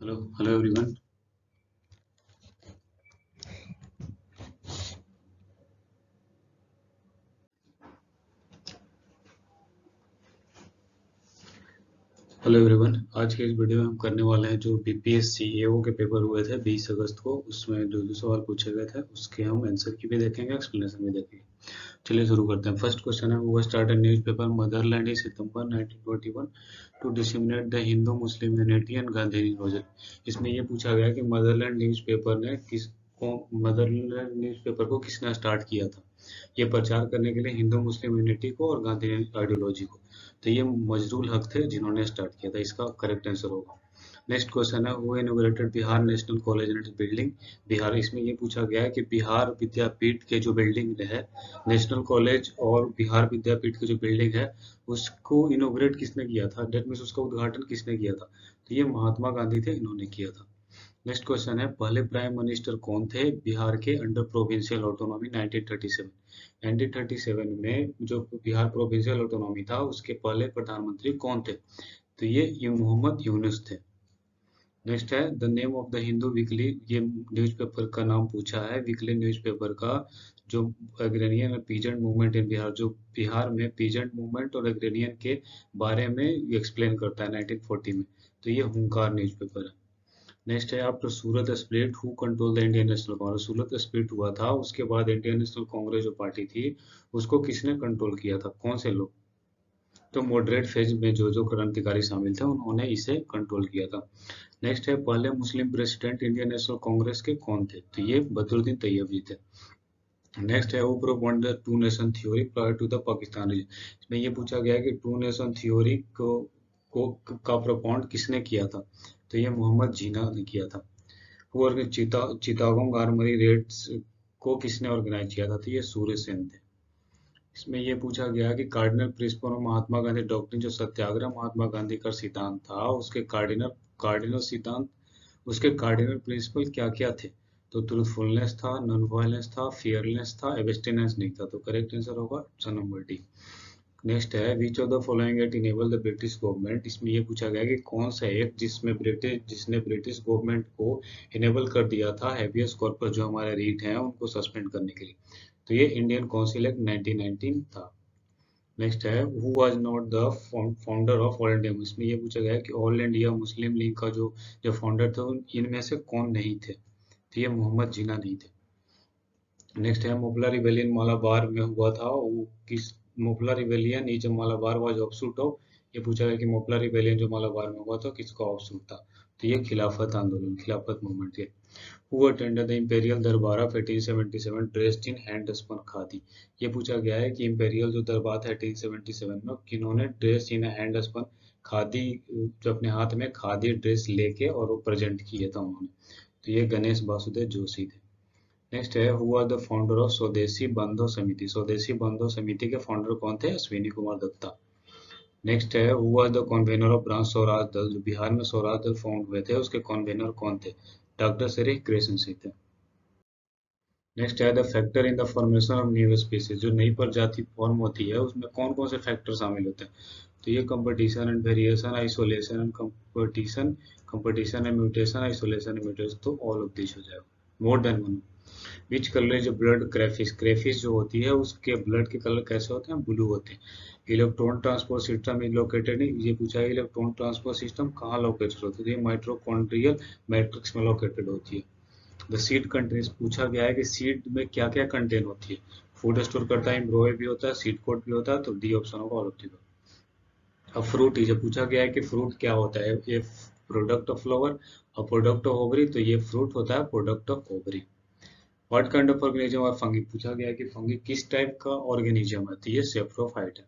Hello everyone. Hello everyone. आज के इस वीडियो में हम करने वाले हैं जो बीपीएससी एओ के पेपर हुए थे 20 अगस्त को। उसमें जो जो सवाल पूछे गए थे उसके हम आंसर की भी देखेंगे, एक्सप्लेनेशन भी देखेंगे। चलिए शुरू करते हैं। फर्स्ट क्वेश्चन है, वो start newspaper Motherland in September 1921 to disseminate the Hindu Muslim unity and Gandhi revolution. इसमें ये पूछा गया कि मदरलैंड न्यूज़पेपर को किसने स्टार्ट किया था। ये प्रचार करने के लिए हिंदू मुस्लिम यूनिटी को और गांधी आइडियोलॉजी को। तो ये मजरूल हक थे जिन्होंने स्टार्ट किया था, इसका करेक्ट आंसर होगा। नेक्स्ट क्वेश्चन है, who inaugurated Bihar national college and it's building. Bihar, इसमें ये पूछा गया है कि बिहार विद्यापीठ के जो बिल्डिंग है, नेशनल कॉलेज और बिहार विद्यापीठ की जो बिल्डिंग है, उसको इनॉग्रेट किसने किया था, डेट मीन्स उसका उद्घाटन किसने किया था। तो ये महात्मा गांधी थे, इन्होंने किया था। नेक्स्ट क्वेश्चन है, पहले प्राइम मिनिस्टर कौन थे बिहार के अंडर प्रोविंशियल ऑटोनॉमी 1937। 1937 में जो बिहार प्रोविंशियल ऑटोनॉमी था उसके पहले प्रधानमंत्री कौन थे। तो ये मोहम्मद यूनुस थे। नेक्स्ट है, the name of the Hindu weekly. ये न्यूज़पेपर का नाम पूछा है, वीकली न्यूज़पेपर का। जो एग्रेरियन और पीजेंट मूवमेंट इन बिहार, जो बिहार में पीजेंट मूवमेंट और एग्रेरियन के बारे में एक्सप्लेन करता है 1940 में। तो ये हुंकार न्यूज़पेपर है। नेक्स्ट है, after Surat split who control the Indian national Congress. Surat split हुआ था, उसके बाद इंडियन नेशनल कांग्रेस जो पार्टी थी उसको किसने कंट्रोल किया था, कौन से लोग। तो मॉडरेट फेज में जो क्रांतिकारी शामिल थे उन्होंने इसे कंट्रोल किया था। नेक्स्ट है, पहले मुस्लिम प्रेसिडेंट इंडियन नेशनल कांग्रेस के कौन थे। तो ये बदरुद्दीन तैयब जी थे। नेक्स्ट है, who propound the two nation theory prior to the Pakistan region. इसमें ये पूछा गया है कि टू नेशन थ्योरी को का प्रोपोन्ड किसने किया था। तो ये मोहम्मद जीना ने किया था। हु चिटागोंग आर्मरी रेड्स को किसने ऑर्गेनाइज किया था। तो ये सूर्य सेन थे। इसमें ये पूछा गया कि cardinal principle of Mahatma Gandhi doctrine, जो सत्याग्रह महात्मा गांधी का सिद्धांत था, उसके कार्डिनल सिद्धांत, उसके कार्डिनल प्रिंसिपल क्या क्या थे। तो ट्रूथफुलनेस था, नॉन वायलेंस था, फियरलेस था, एब्स्टिनेंस नहीं था। तो करेक्ट आंसर होगा ऑप्शन नंबर डी। नेक्स्ट है, which of the following act enable the British government. इसमें ये पूछा गया कि कौन सा एक्ट जिसने ब्रिटिश गवर्नमेंट को इनेबल कर दिया था हैबियस कॉर्पस, जो हमारे रीट हैं उनको सस्पेंड करने के लिए। तो ये इंडियन काउंसिल एक्ट 1919 था। नेक्स्ट है, who was not the founder of all India. इसमें ये पूछा गया है कि ऑल इंडिया मुस्लिम लीग का जो जो फाउंडर थे इनमें से कौन नहीं थे। तो ये मोहम्मद जिन्ना नहीं थे। नेक्स्ट है, मुगला रिबेलियन मालाबार में हुआ था, वो किस। Moplah rebellion is Malabar was offshoot of. ये पूछा गया कि मुगला रिबेलियन जो मालाबार में हुआ था किसका ऑफशूट था। तो ये खिलाफत आंदोलन, खिलाफत मूवमेंट है। Who attended the Imperial दरबार of 1877 dressed in handspun khadi. ये पूछा गया है कि इंपेरियल जो दरबार था 1877 में, किन्होंने ड्रेस इन हैंडस्पन खादी, जो अपने हाथ में खादी ड्रेस लेके और वो प्रेजेंट किए था उन्होंने। तो ये गणेश वासुदेव जोशी थे। नेक्स्ट है, who are the founder of Swadeshi Bandhu समिति। स्वदेशी बंधु समिति के फाउंडर कौन थे, अश्विनी कुमार दत्ता। नेक्स्ट है, who was the convener of branch Swaraj दल। जो बिहार में स्वराज दल फाउंड हुए थे उसके कन्वेनर कौन थे, डॉक्टर श्री कृष्ण सिंह थे। नेक्स्ट है, the factor in the formation of new species. जो नई प्रजाति फॉर्म होती है उसमें कौन कौन से फैक्टर शामिल होते हैं। तो ये competition and variation, isolation and competition, competition and mutation, isolation and mutation. तो ऑल ऑफ दिस हो जाएगा, more than one. Which colour is blood crayfish. Crayfish जो होती है उसके ब्लड के कलर कैसे होते हैं, ब्लू होते हैं। Electron transport system is located in. ये पूछा है इलेक्ट्रॉन ट्रांसपोर्ट सिस्टम कहाँ लोकेटेड होती है। ये माइटोकॉन्ड्रियल मैट्रिक्स में लोकेटेड होती है। द सीड कंटेन्स, पूछा गया है कि सीड में क्या क्या कंटेन होती है। फूड स्टोर करता है, एम्ब्रॉय भी होता है, सीड कोट भी होता है। तो डी ऑप्शन होगा ऑल ऑफ दी। अब फ्रूट, ये पूछा गया है कि फ्रूट क्या होता है। ये प्रोडक्ट ऑफ फ्लावर और प्रोडक्ट ऑफ ओवरी। तो ये फ्रूट होता है product of ovary. What kind of organism और फंगी। पूछा गया है कि फंगी किस टाइप का ऑर्गेनिज्म है। तो ये सेप्रोफाइट है।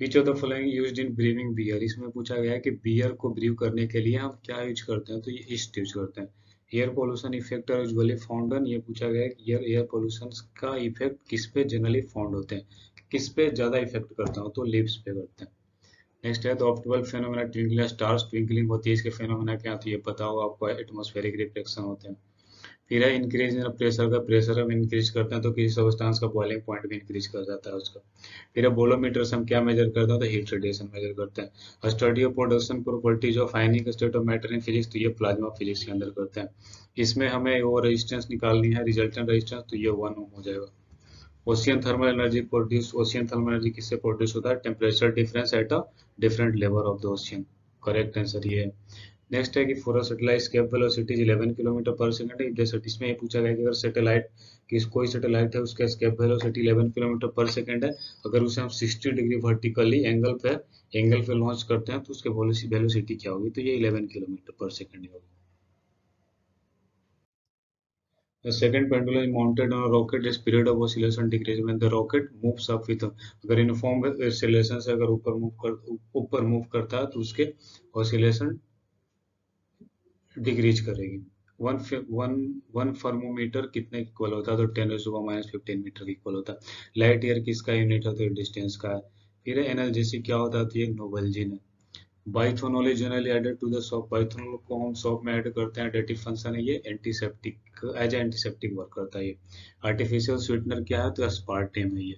Which of the following used in brewing beer. इसमें पूछा गया है कि बियर को ब्रीव करने के लिए हम क्या यूज करते हैं। तो ये ईस्ट यूज करते हैं। Air pollution effect are usually found on. ये पूछा गया है कि एयर पोल्यूशन का इफेक्ट किस पे जनरली फाउंड होते हैं, किस पे ज्यादा इफेक्ट करता हो। तो लिप्स पे करते हैं। नेक्स्ट है, तो optical phenomena twinkling stars twinkling होती है, इसके फेनोमेना क्या होती है पता होगा आपको, एटमॉस्फेरिक रिफ्लेक्शन होते हैं। फिर है इंक्रीज इन प्रेशर का, प्रेशर हम इंक्रीज करते हैं तो किसी सब्सटेंस का बॉइलिंग पॉइंट भी इंक्रीज कर जाता है उसका। फिर है बोलोमीटर से हम क्या मेजर करते हैं, तो हीट रेडिएशन मेजर करते हैं। Study of production properties of ionic state of matter in physics, तो ये प्लाज्मा फिजिक्स के अंदर करते हैं। इसमें हमें वो रेजिस्टेंस निकालनी है, रिजल्टेंट रेजिस्टेंस, तो ये 1 ओम हो जाएगा। Ocean thermal energy produce, ocean thermal energy किससे प्रोड्यूस होता है, temperature difference at a different level of the ocean. Correct answer ये है। नेक्स्ट है कि for a satellite escape velocity 11 kilometre per second है। जैसे इसमें ये पूछा गया कि अगर सैटेलाइट कोई सैटेलाइट है उसका escape velocity 11 kilometre per second है, अगर उसे हम 60 डिग्री वर्टिकली एंगल पे लॉन्च करते हैं तो उसके वेलोसिटी क्या होगी, तो ये 11 किलोमीटर पर सेकंड होगी। The second pendulum is mounted on a rocket. Its period of oscillation decreases when the rocket moves up with अगर यूनिफॉर्म oscillation से अगर ऊपर मूव करता है तो उसके oscillation डिक्रीज करेगी। वन वन वन थर्मोमीटर कितने इक्वल होता है, तो 10⁻⁻15 मीटर इक्वल होता है। लाइट ईयर किसका यूनिट है, तो डिस्टेंस का है। फिर एनएलजीसी क्या होता है, तो ये नोबेल्जिन है। Bithionol is generally added to the soap, bithionol को हम सॉप में ऐड करते हैं, एडेटिव फंक्शन है ये, एंटीसेप्टिक एज एंटीसेप्टिक वर्क करता है ये। आर्टिफिशियल स्वीटनर क्या है, तो अस्पार्टेम है ये।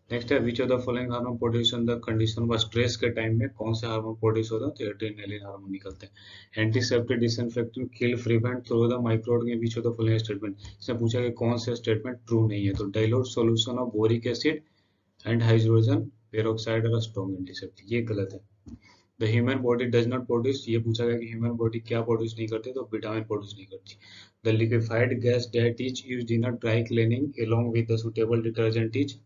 नेक्स्ट है which of the following hormone produce in the condition of stress के टाइम में कौन से हार्मोन प्रोड्यूस होता है, तो एड्रेनालिन हार्मोन निकलते हैं। Antiseptic disinfectant kill prevent through the microbe में which of the following statement, इसमें पूछा कि कौन सा स्टेटमेंट ट्रू नहीं है, तो dilute solution of boric acid and hydrogen peroxide और स्ट्रॉन्ग एंटीसेप्टिक, ये गलत है। The human body does not produce, ये पूछा गया कि ह्यूमन बॉडी क्या प्रोड्यूस नहीं करती, तो विटामिन प्रोड्यूस नहीं करती। The liquefied gas that is used in a dry cleaning along with the suitable detergent is,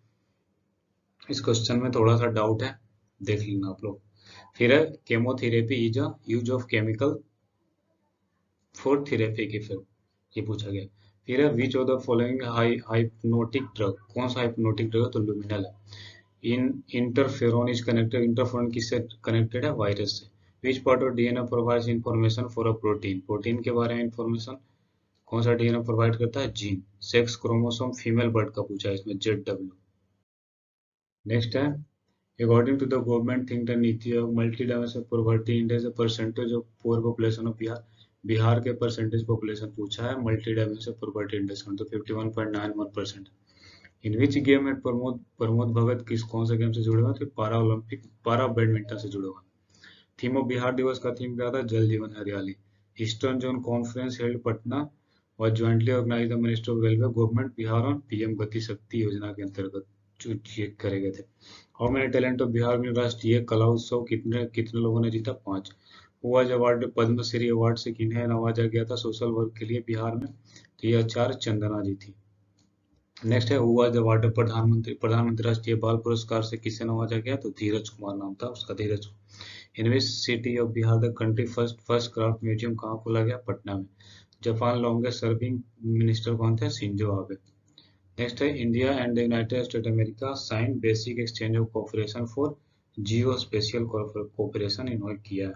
इस क्वेश्चन में थोड़ा सा डाउट है, देख लेना आप लोग। फिर है chemotherapy is a use of chemical for therapy की, फिर ये पूछा गया। फिर है which of the following hypnotic drug, कौन सा हाइप्नोटिक ड्रग है, तो लुमिनल है। इन इंटरफेरोन इज कनेक्टेड, इंटरफेरोन किससे कनेक्टेड है, वायरस से। Which part of DNA provides information for a protein, protein के बारे में इंफॉर्मेशन कौन सा डीएनए प्रोवाइड करता है, gene. Sex chromosome female bird का पूछा है इसमें, ZW। नेक्स्ट है according to the government think tank नीति of multidimensional poverty index, the percentage of poor population of Bihar, Bihar के परसेंटेज पॉपुलेशन पूछा है मल्टी डायमेंशनल पॉवर्टी इंडेक्स में, तो 51.91%। In which game at Pramod, Pramod Bhagat किस कौन से गेम से जुड़े हुए थे, पारा ओलंपिक, पारा बैडमिंटन से जुड़े हुए। थीम ऑफ बिहार दिवस का थीम क्या था, Jal Jeevan Hariyali. Eastern zone conference held Patna और jointly organise the minister of railway government Bihar और पीएम गति शक्ति योजना के अंतर्गत जो करे गए थे। How many talent of Bihar में राष्ट्रीय कला उत्सव कितने कितने लोगों ने जीता, 5। हुआज अवार्ड पद्मश्री अवार्ड से किन्हें नवाजा गया था सोशल वर्क के लिए बिहार में, तो ये आचार्य चंदना जी थी। नेक्स्ट है हुआज अवार्ड प्रधानमंत्री राष्ट्रीय बाल पुरस्कार से किसे नवाजा गया, तो धीरज कुमार नाम था उसका, Dheeraj. In which city of Bihar the country first craft museum कहाँ खोला गया, पटना में। जापान लॉन्गेस्ट सर्विंग मिनिस्टर कौन थे, शिंजो आबे। नेक्स्ट है India and the United State America sign basic exchange of cooperation for geospatial cooperation, इन्होंने किया है।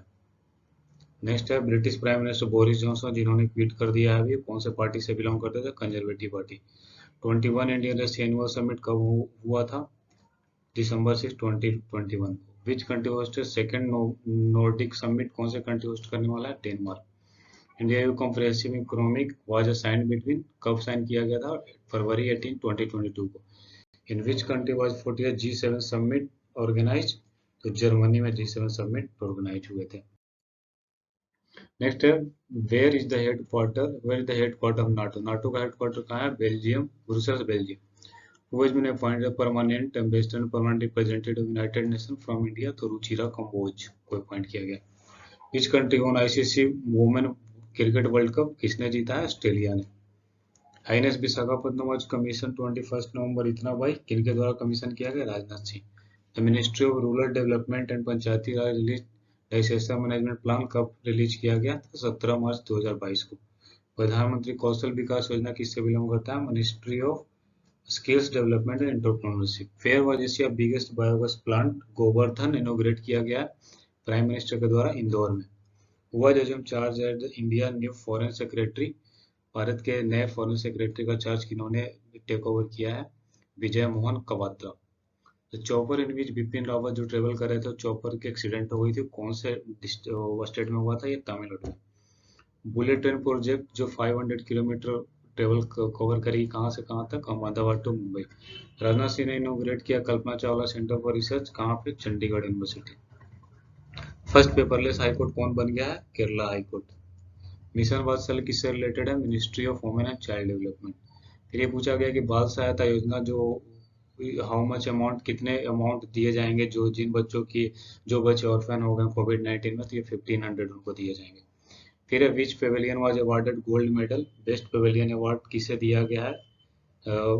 नेक्स्ट है British prime minister Boris Johnson जिन्होंने ट्वीट कर दिया है, अभी कौन से पार्टी से बिलोंग करते थे, conservative party. 21 Indian Russia annual summit कब हुआ था, दिसंबर 6 2021। Which country hosted second Nordic summit, कौन से कंट्री होस्ट करने वाला है, Denmark. India U comprehensive economic was sign between, कब साइन किया गया था, फरवरी 18 2022 को। In which country was 40th G7 summit organise, तो जर्मनी में G7 समिट ऑर्गेनाइज हुए थे। नेक्स्ट है where is the headquarter of NATO, NATO का हेडक्वार्टर कहाँ है, Belgium, Brussels Belgium. Who has been appointed permanent ambassador permanent representative of United Nation from India, तो रुचिरा कंबोज को अपॉइंट किया गया। Which country won ICC women cricket world cup, किसने जीता है, ऑस्ट्रेलिया ने। आईएनएस विशाखापट्टनम आज कमीशन 21 नवंबर इतना भाई किनके द्वारा कमीशन किया गया, Rajnath Singh. The ministry of rural development and Panchayati Raj release disaster management plan कब रिलीज किया गया था, 17 मार्च 2022 को। प्रधानमंत्री कौशल विकास योजना किससे बिलोंग करता है, ministry of skills development and entrepreneurship. Fair was Asia biggest biogas plant Gobardhan inaugurate किया गया प्राइम मिनिस्टर के द्वारा इंदौर में। Who assume charge at the India new foreign secretary, Bharat के नए फॉरेन सेक्रेटरी का चार्ज किन्होंने टेक ओवर किया है, विजय मोहन कवात्रा। तो chopper in which Bipin Rawat जो ट्रेवल कर रहे थे, चॉपर की एक्सीडेंट हो गई थी, कौन से स्टेट में हुआ था, ये तमिलनाडु में। बुलेट ट्रेन प्रोजेक्ट जो 500 किलोमीटर ट्रेवल कवर करेगी, कहाँ से कहाँ तक, अहमदाबाद टू मुंबई। राजनाथ सिंह ने इनोग्रेट किया Kalpana Chawla centre for research, कहाँ पे, Chandigarh university. First paperless high court कौन बन गया है, केरला हाईकोर्ट। मिशन वात्सल्य किससे रिलेटेड है, ministry of women and child development. फिर ये पूछा गया कि बाल सहायता योजना जो हाउ मच अमाउंट, कितने अमाउंट दिए जाएंगे जो जिन बच्चों की, जो बच्चे ऑर्फन हो गए कोविड-19 में, तो ये 1500 उनको दिए जाएंगे। फिर which pavilion was awarded gold medal, best pavilion award किसे दिया गया है,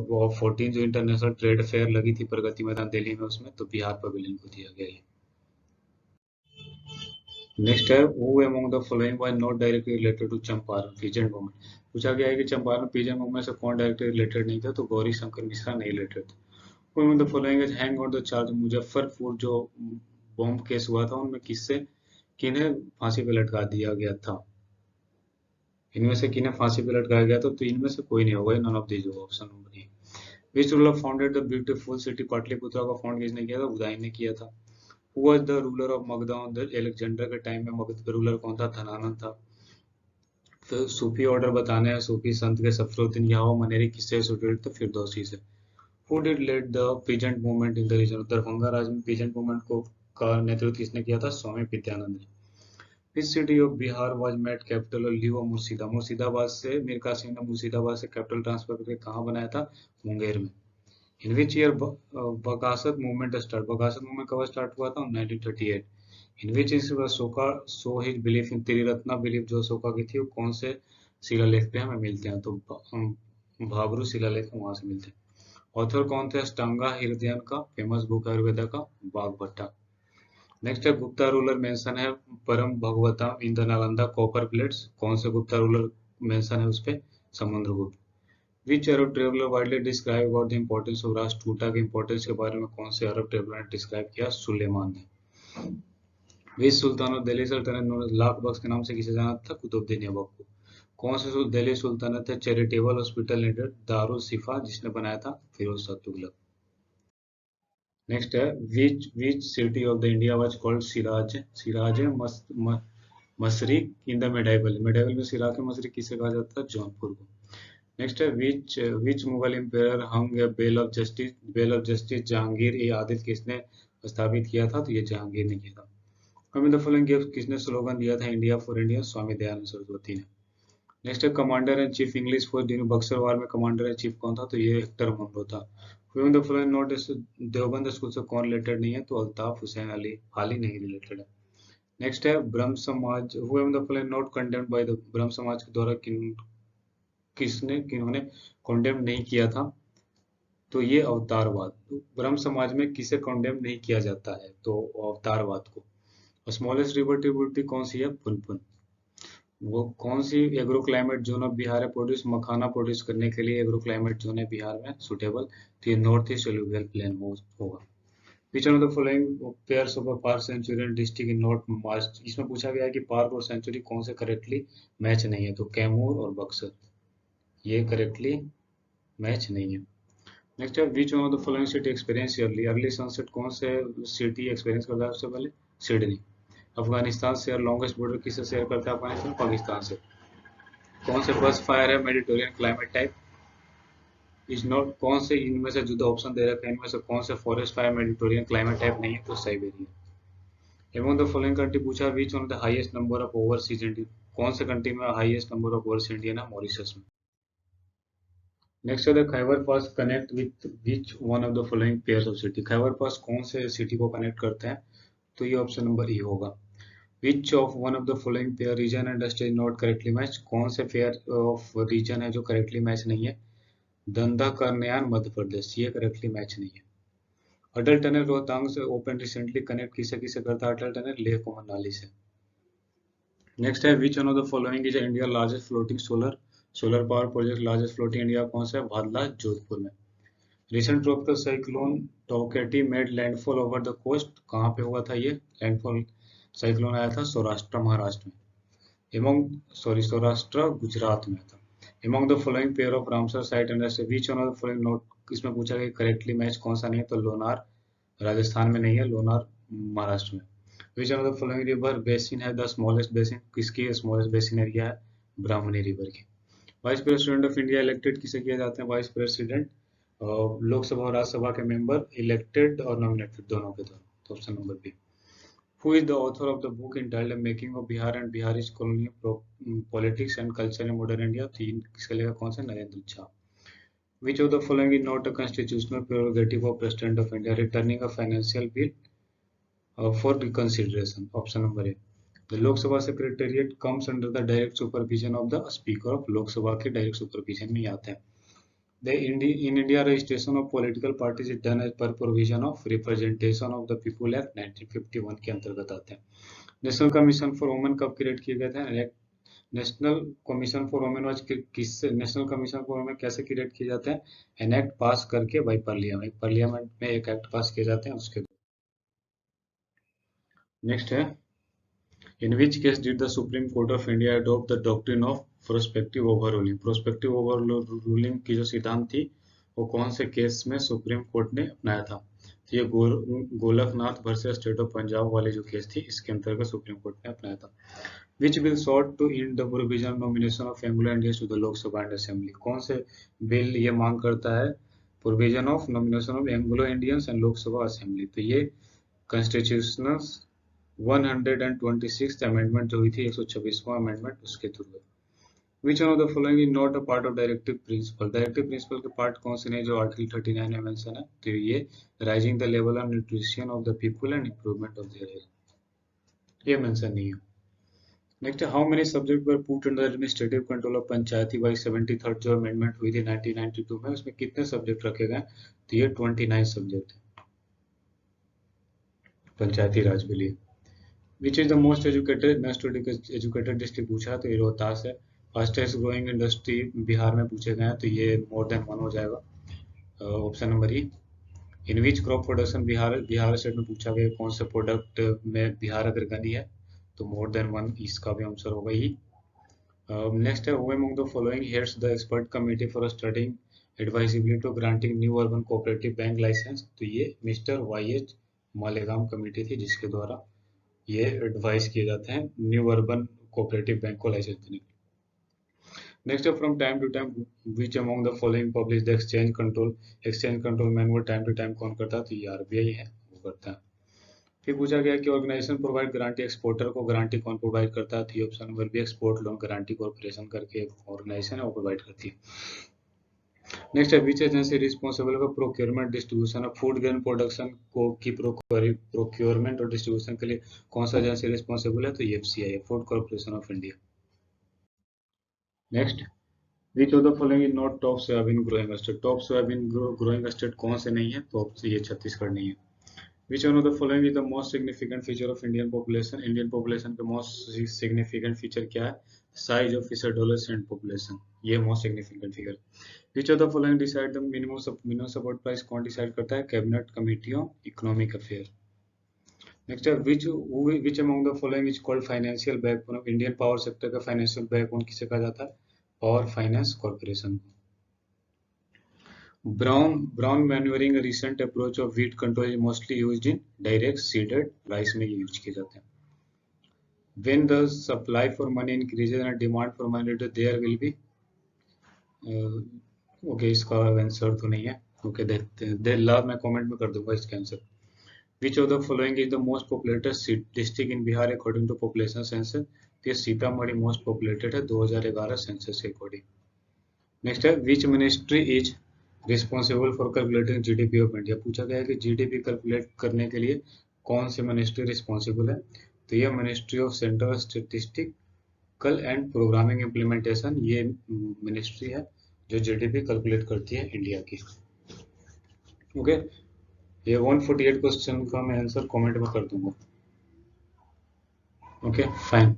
वो 14 जो इंटरनेशनल ट्रेड फेयर लगी थी प्रगति मैदान दिल्ली में, उसमें तो बिहार पवेलियन को दिया गया है। नेक्स्ट है who among the following was not directly related to Champaran peasant movement. पूछा गया है कि चंपारण पीजेंट मूवमेंट से कौन डायरेक्टली रिलेटेड नहीं था, तो गौरी शंकर मिश्रा नहीं रिलेटेड थे। Who among the following is hang on the charge, Muzaffarpur जो बॉम्ब केस हुआ था उनमें किससे, किन्हें फांसी पे लटका दिया गया था, इनमें से किन्हें फांसी पे लटकाया गया था, तो इनमें से कोई नहीं होगा, नन ऑफ दीज होगा, option number A. Which ruler founded the beautiful city Pataliputra का फाउंड किसने किया था, उदयन ने किया था। Who was the ruler of Magadh on the Alexander के टाइम में, मगध का रूलर कौन था, धनानंद था। फिर सूफी ऑर्डर बताने हैं, सूफी संत के सफरुद्दीन याहो मनेरी किससे एसोसिएटेड थे, फिरदौसी से। Who did led the peasant movement in the region, Darbhanga राज्य में पीजेंट मूवमेंट को का नेतृत्व किसने किया था, स्वामी विद्यानंद ने। विच city of Bihar was made capital of leave of Murshidabad, Murshidabad से मीर कासिम ने मुर्शिदाबाद से कैपिटल ट्रांसफर करके कहाँ बनाया था, मुंगेर में। In which year Bakasht movement start, Bakasht movement कब स्टार्ट हुआ था, 1938। In which is Ashoka so his belief in Triratna belief जो अशोका की थी, वो कौन से शिलालेख पे हमें मिलते हैं, तो भाबरू शिलालेख वहां से मिलते हैं। ऑथर कौन थे, अष्टांगा हृदयन का फेमस बुक आयुर्वेदा का, बागभट्टा। नेक्स्ट है गुप्ता रूलर मेंशन है Parama Bhagavata in the Nalanda copper plates, कौन से गुप्ता रूलर मेंशन है उस पे, Samudragupta. Which Arab traveller widely describe about the importance of Rashtrakuta के इम्पोर्टेंस के बारे में कौन से अरब ट्रेवलर ने डिस्क्राइब किया, सुलेमान ने। विच सुल्तान ऑफ दिल्ली सल्तनत लाख बख्श के नाम से किसे जाना था, कुतुबुद्दीन ऐबक को। कौन से दिल्ली सुल्तानत है चैरिटेबल हॉस्पिटल नीडेड, दारुल शिफा जिसने बनाया था, फिरोज शाह तुगलक। नेक्स्ट है which city of the India was called Siraj, Siraj Mashriq in the medieval, medieval में सिराज मशरिक किसे कहा जाता है, जौनपुर को। नेक्स्ट है which Mughal empire hung bell of justice, bell of justice Jahangir ए आदिल किसने स्थापित किया था, तो ये जहांगीर ने किया था। हमें द फॉलोइंग गिफ्ट किसने स्लोगन दिया था, India for India, Swami Dayanand Saraswati ने। नेक्स्ट है commander in chief English force during Buxar war में कमांडर इन चीफ कौन था, तो ये हेक्टर मंरो था। Humayun the following note Deoband school से कौन रिलेटेड नहीं है, तो अल्ताफ हुसैन अली हाली नहीं रिलेटेड है। नेक्स्ट है ब्रह्म समाज, Humayun the following note condemned by the, ब्रह्म समाज के द्वारा किसने किन्होंने कंडेम नहीं किया था, तो ये अवतारवाद। ब्रह्म समाज में किसे कंडेम नहीं किया जाता है, तो अवतारवाद को। स्मॉलेस्ट रिवर ट्रिब्यूटरी कौन सी है, पुनपुन। वो कौन सी agro climate zone of Bihar है, प्रोड्यूस मखाना प्रोड्यूस करने के लिए एग्रो क्लाइमेट जोन है बिहार में सुटेबल, तो ये नॉर्थ ईस्ट एलुवियल प्लेन होगा। Which one of the following pairs of a park sanctuary and district in north march, इसमें पूछा गया है कि पार्क और सेंचुरी कौन से करेक्टली मैच नहीं है, तो कैमूर और बक्सर, ये करेक्टली मैच नहीं है। नेक्स्ट है which one of the following city experience early, early sunset कौन से सिटी एक्सपीरियंस करता है, सबसे पहले सिडनी। अफगानिस्तान से लॉन्गेस्ट बॉर्डर किससे शेयर करता है अफगानिस्तान, पाकिस्तान से। कौन से बर्ड्स फायर है Mediterranean climate type, is not, कौन से इनमें से जो दो ऑप्शन दे रखे हैं इनमें से कौन से forest fire Mediterranean climate type नहीं है, तो Siberia. Among the following country पूछा which one of the highest number of overseas Indian, कौन से कंट्री में highest number of overseas Indian है, मॉरिशस में। नेक्स्ट है the Khyber pass connect with which one of the following pairs of city, Khyber pass कौन से city को connect करते हैं, तो ये ऑप्शन नंबर ई होगा। Which of one of the following pair region and state not correctly match, कौन से पेयर ऑफ रीजन है जो करेक्टली मैच नहीं है, धंधा करनयान मध्य प्रदेश, ये करेक्टली मैच नहीं है। अटल टनल रोहतांग से ओपन रिसेंटली, कनेक्ट किसे किसे करता है अटल टनल, लेह को मनाली से। नेक्स्ट है which one of the following is India largest floating solar power project, largest floating India कौन सा है, भादला जोधपुर में। Recent tropical cyclone Tauktae made landfall over the coast, कहाँ पे हुआ था ये लैंडफॉल, साइक्लोन आया था सौराष्ट्र महाराष्ट्र में, सौराष्ट्र गुजरात में था। Among the following pair of Ramsar site and which one of the following note, इसमें पूछा गया करेक्टली मैच कौन सा नहीं है, तो लोनार राजस्थान में नहीं है, लोनार महाराष्ट्र में। विच one of the following river basin है द स्मॉलेस्ट बेसिन, किसकी स्मॉलेस्ट बेसिन एरिया है, ब्राह्मणी रिवर की। Vice president of India elected किसे किया जाते हैं? वाइस प्रेसिडेंट लोकसभा और राज्यसभा के मेंबर इलेक्टेड और नॉमिनेटेड दोनों के द्वारा। तो option number B. Who is the author of the book entitled Making of Bihar and Bihari's Colonial Politics and Culture in Modern India? तो किसका लेखा कौन सा? Narendra Jha. Which of the following is not a constitutional prerogative of President of India? Returning a financial bill for reconsideration. Option number A. The Lok Sabha Secretariat comes under the direct supervision of the Speaker of Lok Sabha के direct supervision में आता है। In India, registration of political parties is done as per provision of Representation of the People Act 1951 के अंतर्गत आते हैं। National commission for women कब create किए गए थे? National commission for women was national commission for women कैसे create किए जाते हैं? एन एक्ट पास करके बाई पार्लियामेंट में एक एक्ट पास किए जाते हैं उसके। नेक्स्ट है, in which case did the Supreme Court of India adopt the doctrine of prospective overruling? prospective overruling की जो सिद्धांत थी वो कौन से केस में सुप्रीम कोर्ट ने अपनाया था? तो ये Golaknath versus state of Punjab वाली जो केस थी इसके अंतर्गत सुप्रीम कोर्ट ने अपनाया था। Which bill sought to end the provision nomination of Anglo Indians to the Lok Sabha and Assembly? कौन से बिल ये मांग करता है provision of nomination of Anglo Indians and लोक सभा असेंबली? तो ये कॉन्स्टिट्यूशनल 126th अमेंडमेंट जो हुई थी 126वां अमेंडमेंट उसके थ्रू है। Which one of the following is not a part of directive principle? Directive principle के पार्ट कौन से नहीं जो आर्टिकल 39 में मेंशन है? तो ये rising the level of nutrition of the people and improvement of their health, ये मेंशन नहीं है। Next, how many subject were put under administrative control of Panchayati by 73rd जो अमेंडमेंट हुई थी 1992 में, उसमें कितने सब्जेक्ट रखे गए? तो ये 29 सब्जेक्ट है पंचायती राज के लिए। Which is the most educated district पूछा तो ये रोहतास है। फास्टेस्ट ग्रोइंग इंडस्ट्री बिहार में पूछे गए हैं तो ये मोर देन 1 हो जाएगा। Option number E. In which crop production Bihar state में पूछा गया कौन से प्रोडक्ट में बिहार अग्रगणी है तो मोर देन 1 इसका भी आंसर होगा ही। नेक्स्ट है, who among the following heads the expert committee for studying advisability to granting new urban cooperative bank licence? तो ये मिस्टर वाई.एच. मालेगाम कमेटी थी जिसके द्वारा ये एडवाइस किए जाते हैं न्यू अर्बन कोऑपरेटिव बैंक को लाइसेंस देने के लिए। नेक्स्ट है, from time to time which among the following publish the exchange control manual time to time कौन करता है? तो ये आरबीआई है वो करता है। फिर पूछा गया कि ऑर्गेनाइजेशन प्रोवाइड गारंटी एक्सपोर्टर को गारंटी कौन प्रोवाइड करता है? तो option number B export loan guarantee corporation करके एक ऑर्गेनाइजेशन है वो प्रोवाइड करती है। नेक्स्ट है, which agency responsible for procurement distribution of food grain production को की प्रोक्योरमेंट और डिस्ट्रीब्यूशन के लिए कौन सा एजेंसी रिस्पॉन्सिबल है? तो ये एफसीआई है, food corporation of India. Next, which of the following is not top soybean growing state? Top soybean growing state कौन से नहीं है? तो ये छत्तीसगढ़ नहीं है। Which one of the following is the most significant feature of Indian population? Indian population का most significant feature क्या है? Size of its adolescent population, ये most significant figure. Which of the following decide the minimum support price? कौन decide करता है? Cabinet committee on economic affair. Next है, which among the following is called financial backbone of Indian power sector? का financial backbone किसे कहा जाता है? Power finance corporation. Brown manuring, a recent approach of weed control, is mostly used in direct seeded rice में use किए जाते हैं। When the supply for money increases and demand for money reduces, there will be okay, इसका answer तो नहीं है, okay देखते हैं, मैं कमेंट में कर दूंगा इसका answer. Which of the following is the most populated district in Bihar according to population census? तो सीतामढ़ी मोस्ट पॉपुलेटेड है 2011 सेंसस के अकॉर्डिंग। नेक्स्ट है, which ministry is responsible for calculating GDP of India? पूछा गया है कि जीडीपी कैलकुलेट करने के लिए कौन सी मिनिस्ट्री रिस्पॉन्सिबल है? तो ये ministry of central statistical and programming implementation, ये मिनिस्ट्री है जो जीडीपी कैलकुलेट करती है इंडिया की। ओके, ये 148 क्वेश्चन का मैं आंसर कमेंट में कर दूंगा। Okay fine.